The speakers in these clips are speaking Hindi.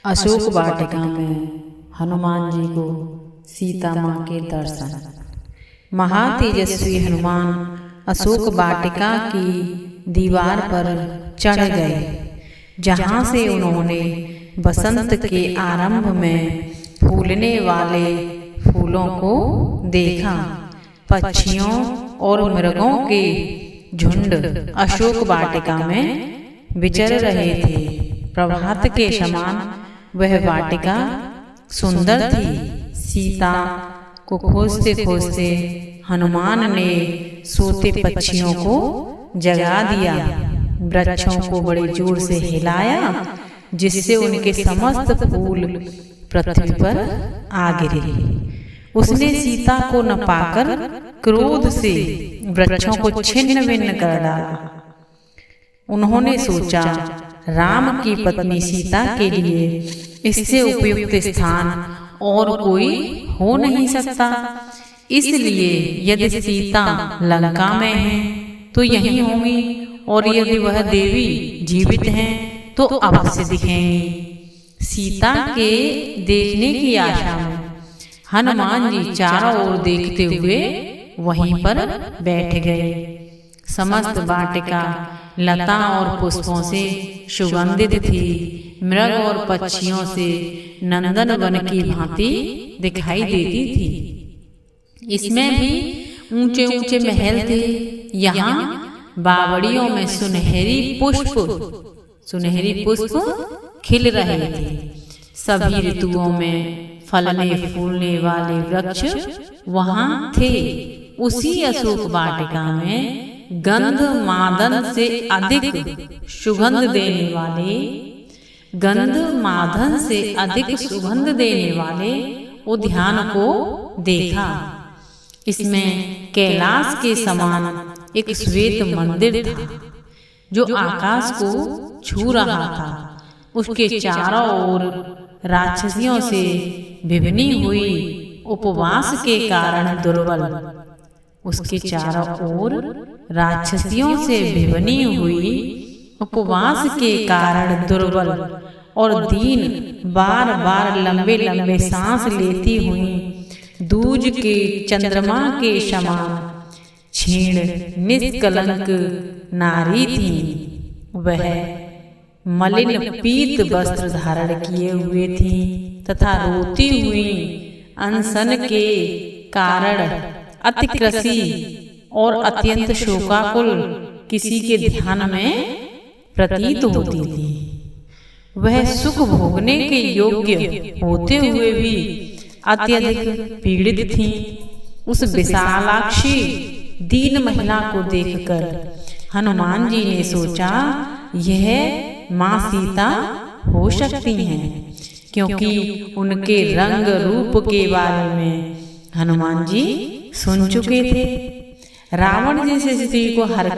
अशोक वाटिका में हनुमान जी को सीता माँ के दर्शन। महातेजस्वी हनुमान अशोक वाटिका की दीवार पर चढ़ गए, जहाँ से उन्होंने बसंत के आरंभ में फूलने वाले फूलों को देखा। पक्षियों और मृगों के झुंड अशोक वाटिका में विचर रहे थे। प्रभात के समान वह वाटिका सुंदर थी। सीता को खोजते खोजते हनुमान ने सोते पक्षियों को जगा दिया, वृक्षों को बड़े जोर से हिलाया, जिससे उनके समस्त फूल पृथ्वी पर आ गिरे। उसने सीता को न पाकर क्रोध से वृक्षों को छिन्न भिन्न कर डाला। उन्होंने सोचा, राम की पत्नी सीता के लिए इससे उपयुक्त स्थान और कोई हो नहीं सकता। इसलिए यदि सीता लंका में है तो यहीं होंगी, और यदि वह देवी जीवित हैं तो अवश्य दिखेंगी। सीता के देखने की आशा में हनुमान जी चारों ओर देखते हुए वहीं पर बैठ गए। समस्त वाटिका लता और पुष्पों से सुगंधित थी। मृग और पक्षियों से नंदन वन की भांति दिखाई देती थी। इसमें भी ऊंचे ऊंचे महल थे। यहाँ बावड़ियों में सुनहरी पुष्प खिल रहे थे। सभी ऋतुओं में फलने फूलने वाले वृक्ष वहाँ थे। उसी अशोक वाटिका में गंध मादन से अधिक सुगंध देने वाले उद्यान को देखा। इसमें कैलाश के समान एक श्वेत मंदिर था, जो आकाश को छू रहा था। उसके चारों ओर राक्षसियों से भिवनी हुई उपवास के कारण दुर्बल और दीन बार बार लंबे लंबे सांस लेती हुई दूज के चंद्रमा के समान क्षीण निष्कलंक नारी थी। वह मलिन पीत वस्त्र धारण किए हुए थी तथा रोती हुई अनशन के कारण अतिक्रसी और अत्यंत शोकाकुल किसी के ध्यान में प्रतीत होती थी। वह सुख भोगने के योग्य होते हुए भी अत्यधिक पीड़ित थी। उस विशालाक्षी दीन महिला को देखकर हनुमान जी ने सोचा, यह माँ सीता हो सकती हैं, क्योंकि उनके रंग रूप के बारे में हनुमान जी सुन चुके थे। रावण जिस स्त्री को हरण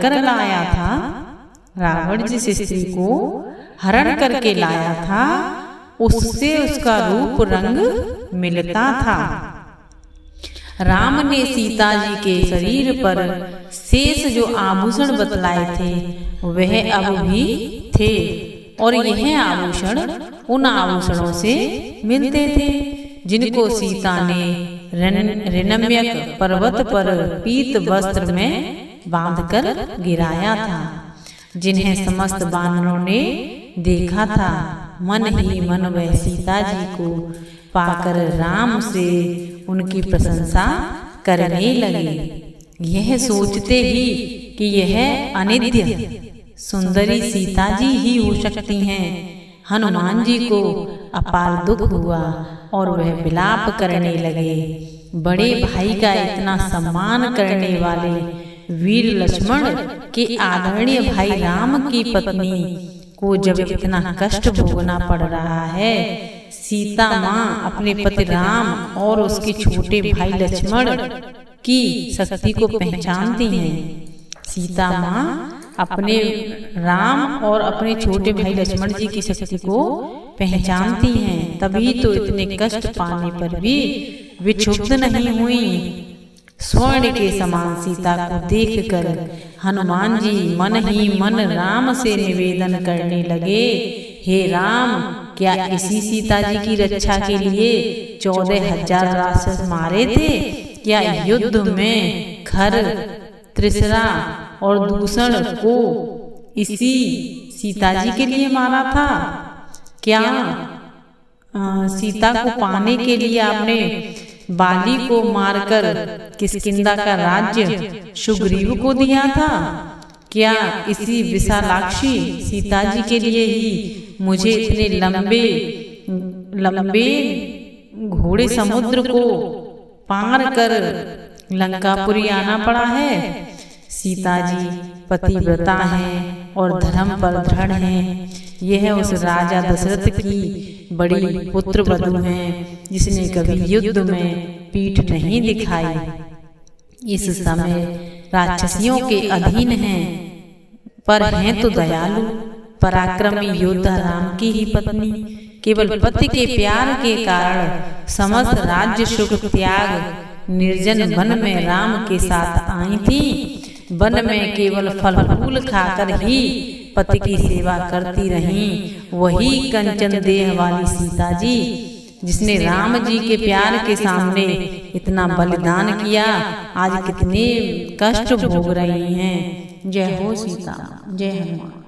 करके लाया था, उससे उसका रूप रंग मिलता था। राम ने सीता जी के शरीर पर शेष जो आभूषण बतलाए थे वह अब भी थे, और यह आभूषण उन आभूषणों से मिलते थे जिनको सीता ने ऋणम्यक पर्वत पर पीत वस्त्र में बांधकर गिराया था, जिन्हें समस्त वानरों ने देखा था। मन ही मन वह सीता जी को पाकर राम से उनकी प्रशंसा करने लगे। यह सोचते ही कि यह अनिद्य सुंदरी सीता जी ही हो सकती हैं, हनुमान जी को अपार दुख हुआ और वह विलाप करने लगे। बड़े भाई का इतना सम्मान करने वाले वीर लक्ष्मण के आदरणीय भाई राम की पत्नी को जब इतना कष्ट भोगना पड़ रहा है, सीता माँ अपने पति राम और उसके छोटे भाई लक्ष्मण की शक्ति को पहचानती हैं। सीता माँ अपने राम और अपने छोटे भाई लक्ष्मण जी की शक्ति को पहचानती हैं, तभी तो इतने कष्ट पाने पर भी विक्षुब्ध नहीं हुई। स्वर्ण के समान सीता को देखकर हनुमान जी मन ही मन राम से निवेदन करने लगे, हे राम, क्या इसी सीता जी की रक्षा के लिए 14,000 राक्षस मारे थे? क्या युद्ध में खर, त्रिशरा और दूषण को इसी सीता जी के लिए मारा था? क्या सीता को पाने के लिए आपने बाली को मारकर किष्किंधा का राज्य सुग्रीव को दिया था? क्या इसी विशालाक्षी सीता जी के लिए ही मुझे इतने लंबे लंबे घोड़े समुद्र को पार कर लंकापुरी आना पड़ा है? सीता जी पतिव्रता हैं और धर्म पर दृढ़ हैं। यह उस राजा दशरथ की बड़ी पुत्र वधू हैं, जिसने कभी युद्ध में पीठ नहीं दिखाई। इस समय राक्षसियों के अधीन हैं, पर हैं तो दयालु, पराक्रमी योद्धा राम की ही पत्नी। केवल पति के प्यार के कारण समस्त राज्य सुख त्याग निर्जन वन में राम के साथ आई थी। वन में केवल फल फूल खाकर ही पति की सेवा करती रहीं। वही कंचन देह वाली सीता जी, जिसने राम जी के प्यार के सामने इतना बलिदान किया, आज कितने कष्ट भोग रही हैं। जय हो सीता, जय हनुमान।